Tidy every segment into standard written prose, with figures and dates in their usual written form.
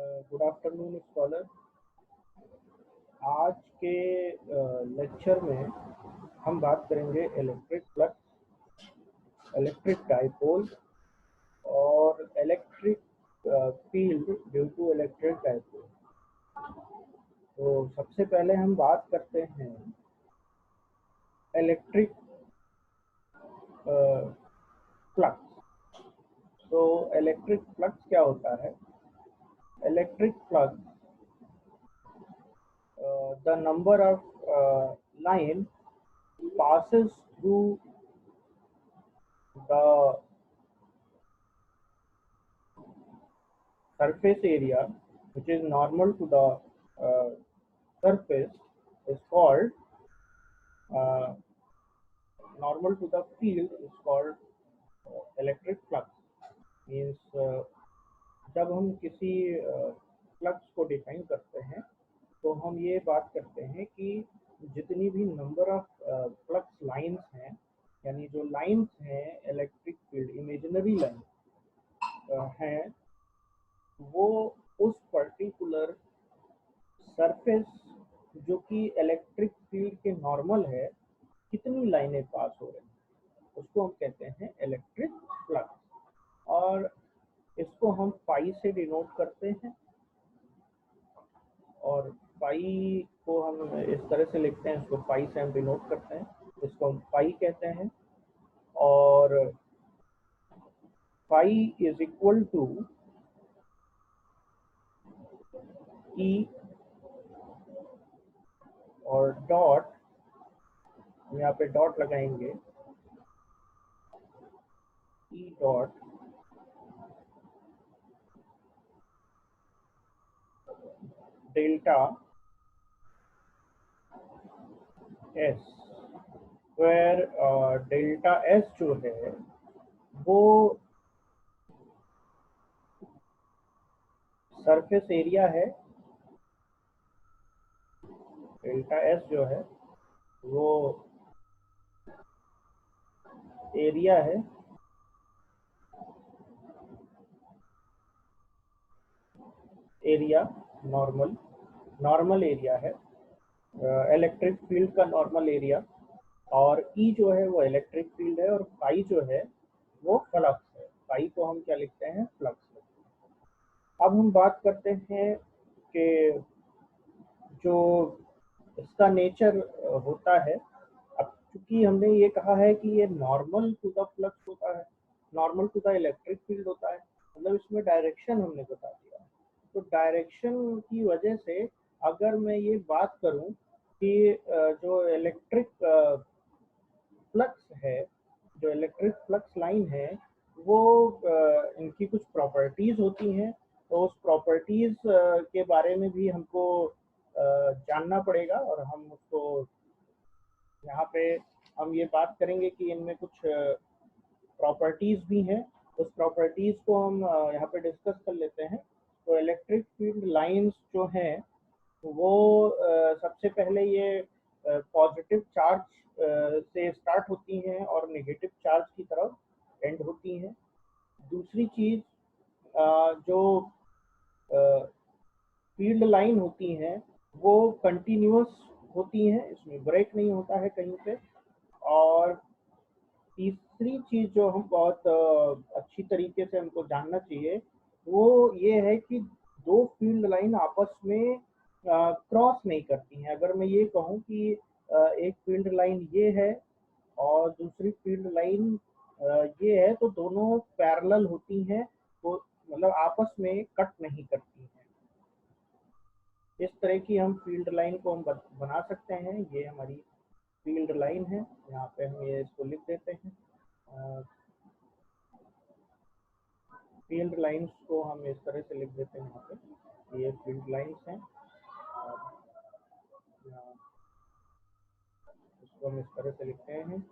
Good afternoon scholar. आज के lecture में हम बात करेंगे इलेक्ट्रिक फ्लक्स, इलेक्ट्रिक डाइपोल और electric field due to electric dipole. तो सबसे पहले हम बात करते हैं इलेक्ट्रिक फ्लक्स। तो इलेक्ट्रिक फ्लक्स क्या होता है? Electric flux the number of line passes through the surface area which is normal to the surface is called normal to the field is called electric flux means जब हम किसी flux को define करते हैं तो हम ये बात करते हैं कि जितनी भी नंबर ऑफ फ्लक्स लाइंस हैं, यानी जो लाइंस हैं इलेक्ट्रिक फील्ड इमेजिनरी लाइन हैं, वो उस पर्टिकुलर सरफेस जो कि इलेक्ट्रिक फील्ड के नॉर्मल है, कितनी लाइनें पास हो रही हैं, उसको हम कहते हैं इलेक्ट्रिक फ्लक्स। और इसको हम पाई से डिनोट करते हैं, और पाई को हम इस तरह से लिखते हैं, इसको पाई से हम डिनोट करते हैं, इसको हम पाई कहते हैं। और pi is equal to E और डॉट, यहाँ पे डॉट लगाएंगे, E dot delta S, where delta S जो है वो सरफेस एरिया है, डेल्टा एस जो है वो एरिया है, एरिया नॉर्मल एरिया है, इलेक्ट्रिक फील्ड का नॉर्मल एरिया। और ई जो है वो इलेक्ट्रिक फील्ड है, और पाई जो है वो फ्लक्स है। पाई को हम क्या लिखते हैं? फ्लक्स लिखते हैं। अब हम बात करते हैं कि जो इसका नेचर होता है, अब चूंकि हमने ये कहा है कि ये नॉर्मल टू द फ्लक्स होता है, normal to the electric field होता है, मतलब इसमें डायरेक्शन हमने बता दिया है। तो डायरेक्शन की वजह से अगर मैं ये बात करूं कि जो इलेक्ट्रिक फ्लक्स है, जो इलेक्ट्रिक फ्लक्स लाइन है, वो इनकी कुछ प्रॉपर्टीज होती हैं, तो उस प्रॉपर्टीज के बारे में भी हमको जानना पड़ेगा, और हम उसको यहाँ पे हम ये बात करेंगे कि इनमें कुछ प्रॉपर्टीज भी हैं। उस प्रॉपर्टीज को हम यहाँ पे डिस्कस कर लेते हैं। तो इलेक्ट्रिक फील्ड लाइंस जो हैं वो सबसे पहले ये पॉजिटिव चार्ज से स्टार्ट होती हैं और नेगेटिव चार्ज की तरफ एंड होती हैं। दूसरी चीज, जो फील्ड लाइन होती हैं वो कंटिन्यूअस होती हैं, इसमें ब्रेक नहीं होता है कहीं पे। और तीसरी चीज जो हम बहुत अच्छी तरीके से हमको जानना चाहिए वो ये है कि दो फील्ड लाइन आपस में क्रॉस नहीं करती हैं। अगर मैं ये कहूँ कि एक फील्ड लाइन ये है और दूसरी फील्ड लाइन ये है, तो दोनों पैरेलल होती हैं, तो मतलब आपस में कट नहीं करती हैं। इस तरह की हम फील्ड लाइन को हम बना सकते हैं। ये हमारी फील्ड लाइन है, यहाँ पे हम ये इसको लिख देते हैं। फील्ड लाइंस को हम इस तरह से लिख देते हैं, यहाँ पे ये फील्ड लाइंस हैं, इसको हम इस तरह से लिखते हैं।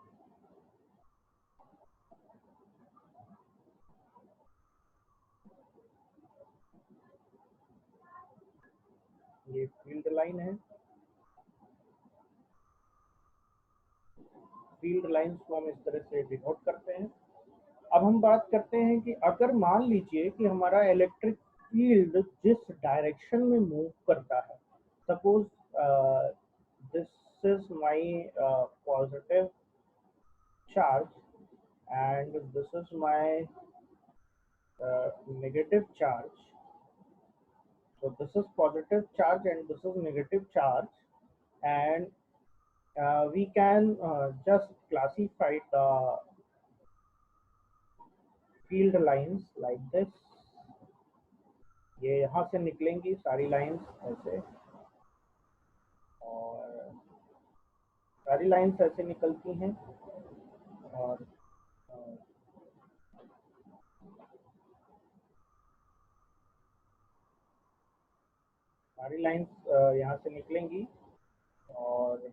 ये फील्ड लाइन है, फील्ड लाइंस को हम इस तरह से डिनोट करते हैं। अब हम बात करते हैं कि अगर मान लीजिए कि हमारा इलेक्ट्रिक फील्ड जिस डायरेक्शन में मूव करता है, suppose this is my positive charge and this is my negative charge. So this is positive charge and this is negative charge, and we can just classify the field lines like this. ये यहाँ से निकलेंगी सारी lines ऐसे, और सारी lines ऐसे निकलती हैं, और सारी लाइंस यहाँ से निकलेंगी, और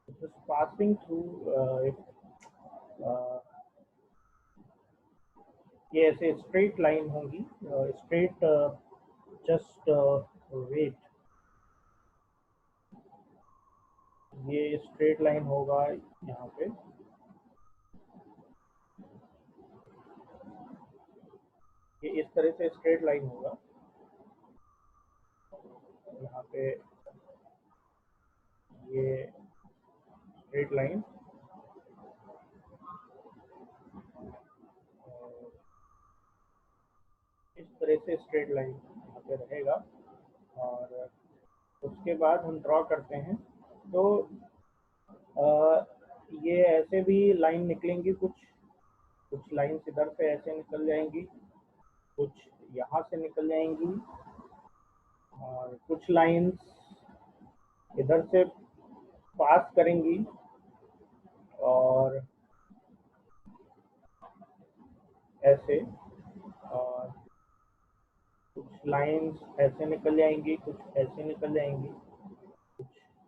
this is passing through ये ऐसे स्ट्रेट लाइन होंगी, स्ट्रेट जस्ट वेट, ये स्ट्रेट लाइन होगा यहाँ पे, ये इस तरह से स्ट्रेट लाइन होगा यहाँ पे, ये स्ट्रेट लाइन, इस तरह से स्ट्रेट लाइन यहाँ पे रहेगा, और उसके बाद हम ड्रॉ करते हैं तो ये ऐसे भी लाइन निकलेंगी, कुछ लाइन्स इधर से ऐसे निकल जाएंगी, कुछ यहाँ से निकल जाएंगी, और कुछ लाइन्स इधर से पास करेंगी, और ऐसे, और कुछ लाइंस ऐसे निकल जाएंगी, कुछ ऐसे निकल जाएंगी, कुछ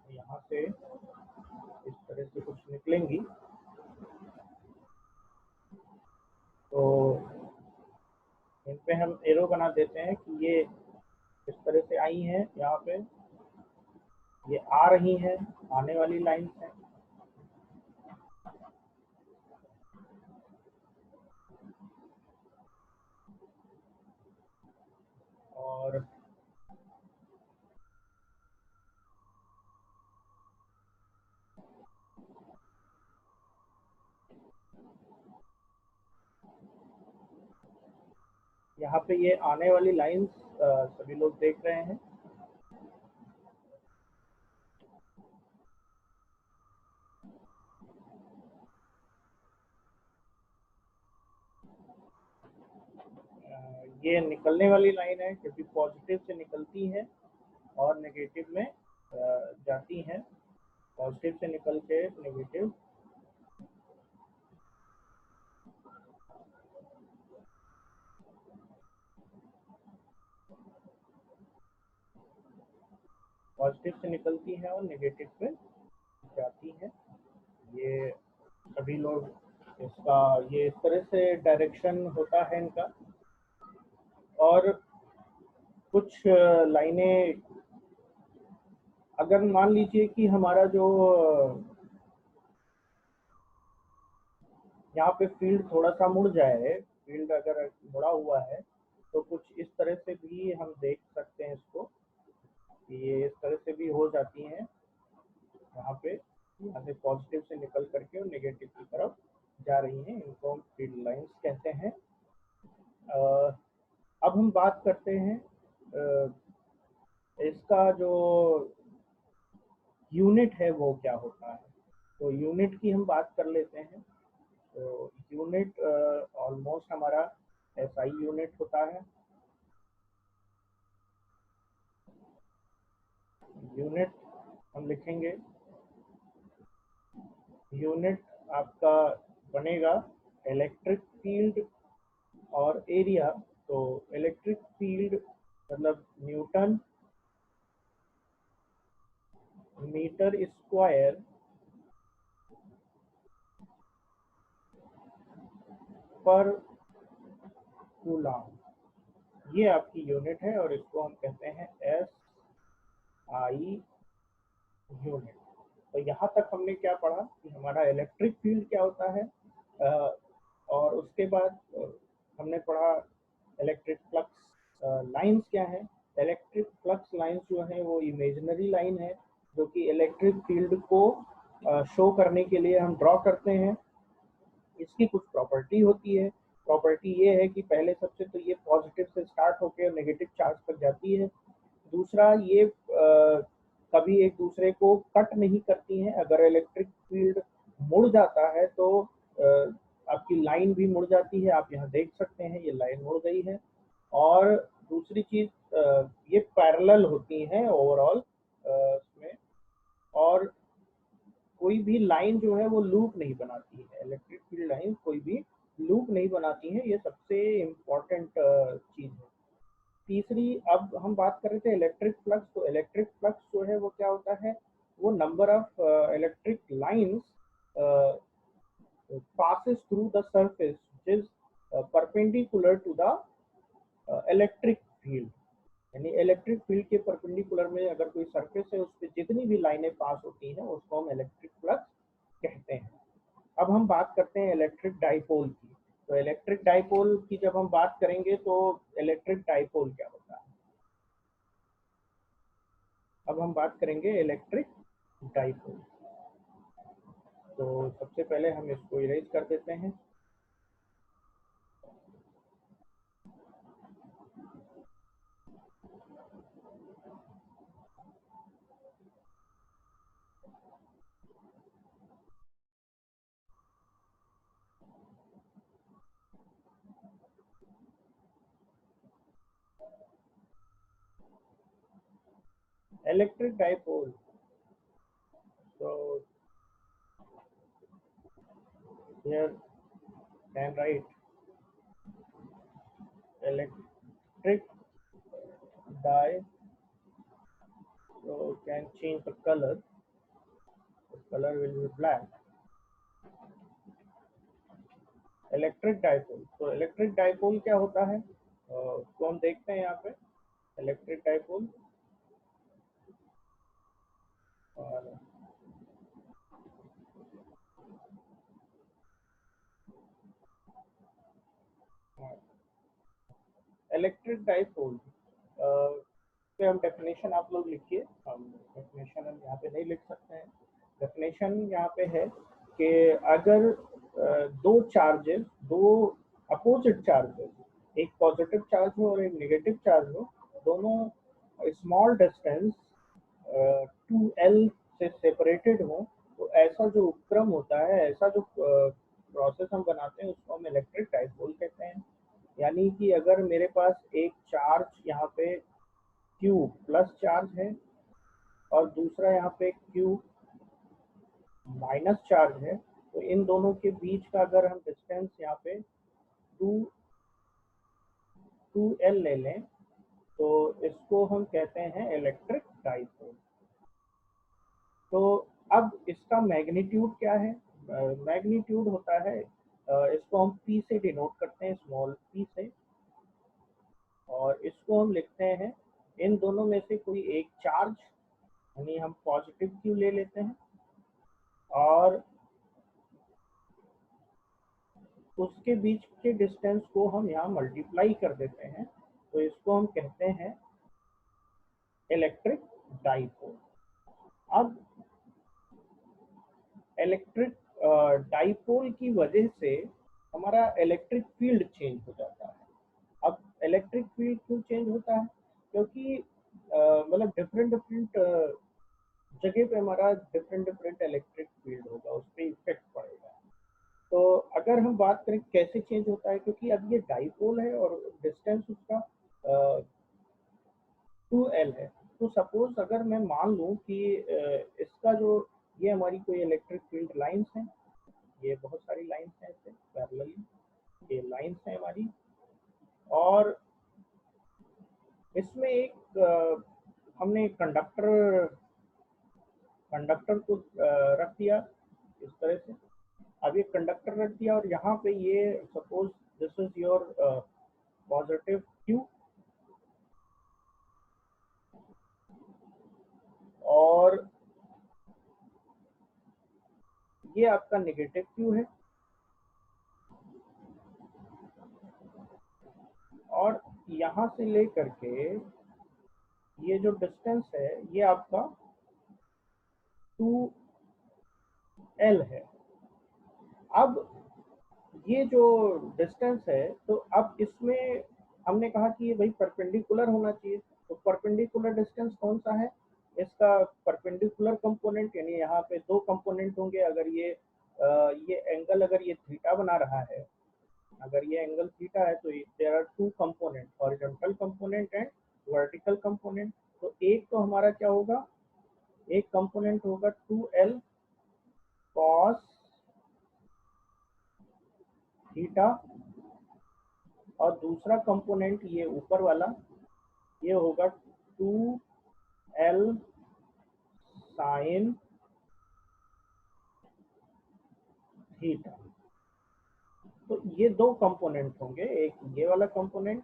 यहाँ से इस तरह से कुछ निकलेंगी। तो इन पे हम एरो बना देते हैं कि ये इस तरह से आई हैं, यहाँ पे ये आ रही हैं, आने वाली लाइंस हैं, और यहाँ पे ये आने वाली लाइंस सभी लोग देख रहे हैं। ये निकलने वाली लाइन है क्योंकि पॉजिटिव से निकलती है और नेगेटिव में जाती हैं, पॉजिटिव से निकल के नेगेटिव, पॉजिटिव से निकलती है और नेगेटिव पे जाती है। ये सभी लोग इसका ये इस तरह से डायरेक्शन होता है इनका, और कुछ लाइनें अगर मान लीजिए कि हमारा जो यहाँ पे फील्ड थोड़ा सा मुड़ जाए, फील्ड अगर मुड़ा हुआ है तो कुछ इस तरह से भी हम देख सकते हैं इसको, ये इस तरह से भी हो जाती हैं, यहाँ पे यहाँ से पॉजिटिव से निकल करके और नेगेटिव की तरफ जा रही हैं, इनको हम फील्ड लाइंस कहते हैं। अब हम बात करते हैं इसका जो यूनिट है वो क्या होता है, तो यूनिट की हम बात कर लेते हैं। तो यूनिट ऑलमोस्ट हमारा एसआई यूनिट होता है। यूनिट हम लिखेंगे, यूनिट आपका बनेगा इलेक्ट्रिक फील्ड और एरिया। तो इलेक्ट्रिक फील्ड मतलब न्यूटन मीटर स्क्वायर पर कूलम, ये आपकी यूनिट है और इसको हम कहते हैं एस आई यूनिट। तो यहाँ तक हमने क्या पढ़ा कि हमारा इलेक्ट्रिक फील्ड क्या होता है, और उसके बाद हमने पढ़ा इलेक्ट्रिक फ्लक्स लाइंस क्या है? इलेक्ट्रिक फ्लक्स लाइंस जो है वो इमेजिनरी लाइन है जो कि इलेक्ट्रिक फील्ड को शो करने के लिए हम ड्रॉ करते हैं। इसकी कुछ प्रॉपर्टी होती है। प्रॉपर्टी ये है कि पहले सबसे तो ये पॉजिटिव से स्टार्ट होकर नेगेटिव चार्ज तक जाती है। दूसरा, ये कभी एक दूसरे को कट नहीं करती हैं। अगर इलेक्ट्रिक फील्ड मुड़ जाता है तो आपकी लाइन भी मुड़ जाती है। आप यहाँ देख सकते हैं ये लाइन मुड़ गई है। और दूसरी चीज, ये पैरेलल होती हैं ओवरऑल इसमें। और कोई भी लाइन जो है वो लूप नहीं बनाती है। इलेक्ट्रिक फील्ड लाइन कोई भी लूप नहीं बनाती है। ये सबसे इम्पोर्टेंट चीज है। तीसरी, अब हम बात कर रहे थे इलेक्ट्रिक फ्लक्स। तो इलेक्ट्रिक फ्लक्स जो है वो क्या होता है? वो number of electric lines passes through the surface which is perpendicular to the electric field. यानी इलेक्ट्रिक फील्ड के परपेंडिकुलर में अगर कोई सरफेस है उस पर जितनी भी लाइनें पास होती हैं उसको हम इलेक्ट्रिक फ्लक्स कहते हैं। अब हम बात करते हैं इलेक्ट्रिक डाइपोल की। तो इलेक्ट्रिक डाइपोल की जब हम बात करेंगे तो इलेक्ट्रिक डाइपोल क्या होता है? अब हम बात करेंगे इलेक्ट्रिक डाइपोल। तो सबसे पहले हम इसको इरेज कर देते हैं। Electric dipole, so here can write electric dye, so can change the color will be black। Electric dipole, तो इलेक्ट्रिक डाइपोल क्या होता है तो हम देखते हैं यहाँ पे इलेक्ट्रिक डाइपोल। और इलेक्ट्रिक डाइपोल पे हम डेफिनेशन आप लोग लिखिए। हम डेफिनेशन हम यहाँ पे नहीं लिख सकते हैं। डेफिनेशन यहाँ पे है कि अगर दो चार्जेस, दो अपोजिट चार्जेस, एक पॉजिटिव चार्ज हो और एक नेगेटिव चार्ज हो, दोनों स्मॉल डिस्टेंस 2L से सेपरेटेड हो, तो ऐसा जो उपक्रम होता है, ऐसा जो प्रोसेस हम बनाते हैं उसको हम इलेक्ट्रिक डाइपोल कहते हैं। यानी कि अगर मेरे पास एक चार्ज यहाँ पे Q प्लस चार्ज है और दूसरा यहाँ पे Q माइनस चार्ज है, तो इन दोनों के बीच का अगर हम डिस्टेंस यहाँ पे 2L ले लें तो इसको हम कहते हैं इलेक्ट्रिक डाइपोल। तो अब इसका मैग्नीट्यूड क्या है? मैग्नीट्यूड होता है, इसको हम P से डिनोट करते हैं, स्मॉल p से। और इसको हम लिखते हैं इन दोनों में से कोई एक चार्ज, यानी हम पॉजिटिव Q ले लेते हैं और उसके बीच के डिस्टेंस को हम यहाँ मल्टीप्लाई कर देते हैं, तो इसको हम कहते हैं इलेक्ट्रिक डाइपोल। अब इलेक्ट्रिक डाइपोल की वजह से हमारा इलेक्ट्रिक फील्ड चेंज हो जाता है। अब इलेक्ट्रिक फील्ड क्यों चेंज होता है? क्योंकि मतलब डिफरेंट डिफरेंट जगह पे हमारा डिफरेंट डिफरेंट इलेक्ट्रिक फील्ड होगा, उस पर इफेक्ट पड़ेगा। तो अगर हम बात करें कैसे चेंज होता है, क्योंकि अब ये डाइपोल है और डिस्टेंस उसका 2L है। तो सपोज अगर मैं मान लूँ कि इसका जो, ये हमारी कोई इलेक्ट्रिक फील्ड लाइंस हैं, ये बहुत सारी लाइंस हैं ऐसे पैरेलली, ये लाइंस हैं हमारी। और इसमें एक हमने कंडक्टर को रख दिया इस तरह से। अब ये कंडक्टर रख दिया और यहाँ पे ये suppose this is your positive Q और ये आपका नेगेटिव Q है। और यहाँ से लेकर के ये जो डिस्टेंस है ये आपका 2L है। अब ये जो डिस्टेंस है तो अब इसमें हमने कहा कि ये भाई परपेंडिकुलर होना चाहिए। तो परपेंडिकुलर डिस्टेंस कौन सा है? इसका परपेंडिकुलर कंपोनेंट, यानी यहाँ पे दो कंपोनेंट होंगे। अगर ये एंगल अगर ये थीटा बना रहा है, अगर ये एंगल थीटा है तो there are two component, horizontal component and vertical component. तो एक तो हमारा क्या होगा, एक कंपोनेंट होगा 2L cos थीटा, और दूसरा कंपोनेंट ये ऊपर वाला ये होगा 2L sin थीटा। तो ये दो कंपोनेंट होंगे, एक ये वाला कंपोनेंट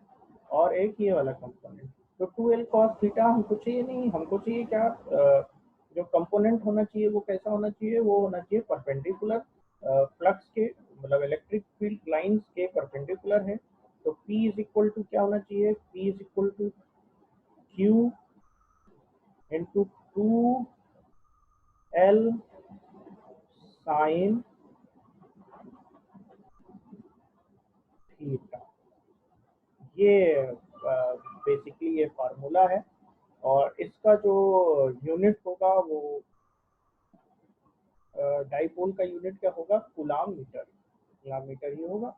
और एक ये वाला कंपोनेंट। तो 2L cos थीटा हमको चाहिए नहीं, हमको चाहिए क्या, जो कंपोनेंट होना चाहिए वो कैसा होना चाहिए, वो होना चाहिए परपेंडिकुलर फ्लक्स के, मतलब इलेक्ट्रिक फील्ड लाइंस के परपेंडिकुलर है। तो P इज इक्वल टू क्या होना चाहिए, P is equal to Q into 2L sine theta. ये बेसिकली ये फार्मूला है, और इसका जो यूनिट होगा वो डाइपोल का यूनिट क्या होगा, कूलाम मीटर, कूलाम मीटर ही होगा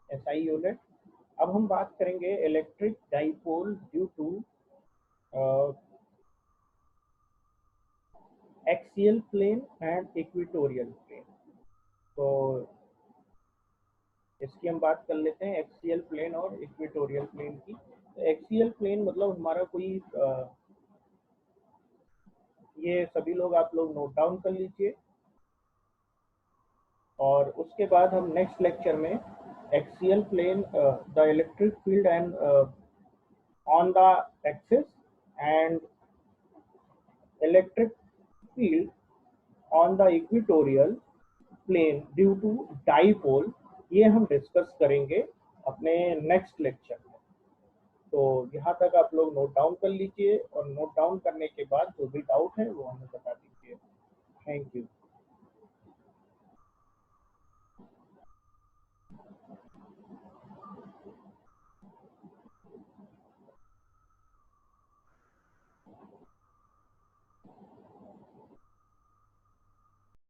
एसआई यूनिट। अब हम बात करेंगे electric dipole due to axial plane and equatorial plane. तो इसकी हम बात कर लेते हैं, एक्सियल प्लेन और इक्वेटोरियल प्लेन की। एक्सियल प्लेन मतलब हमारा कोई ये सभी लोग आप लोग नोट डाउन कर लीजिए, और उसके बाद हम नेक्स्ट लेक्चर में axial plane, the electric field and on the axis and electric field on the equatorial plane due to dipole, ये हम डिस्कस करेंगे अपने नेक्स्ट लेक्चर में। तो यहाँ तक आप लोग नोट डाउन कर लीजिए, और नोट डाउन करने के बाद जो भी डाउट है वो हमें बता दीजिए। Thank you.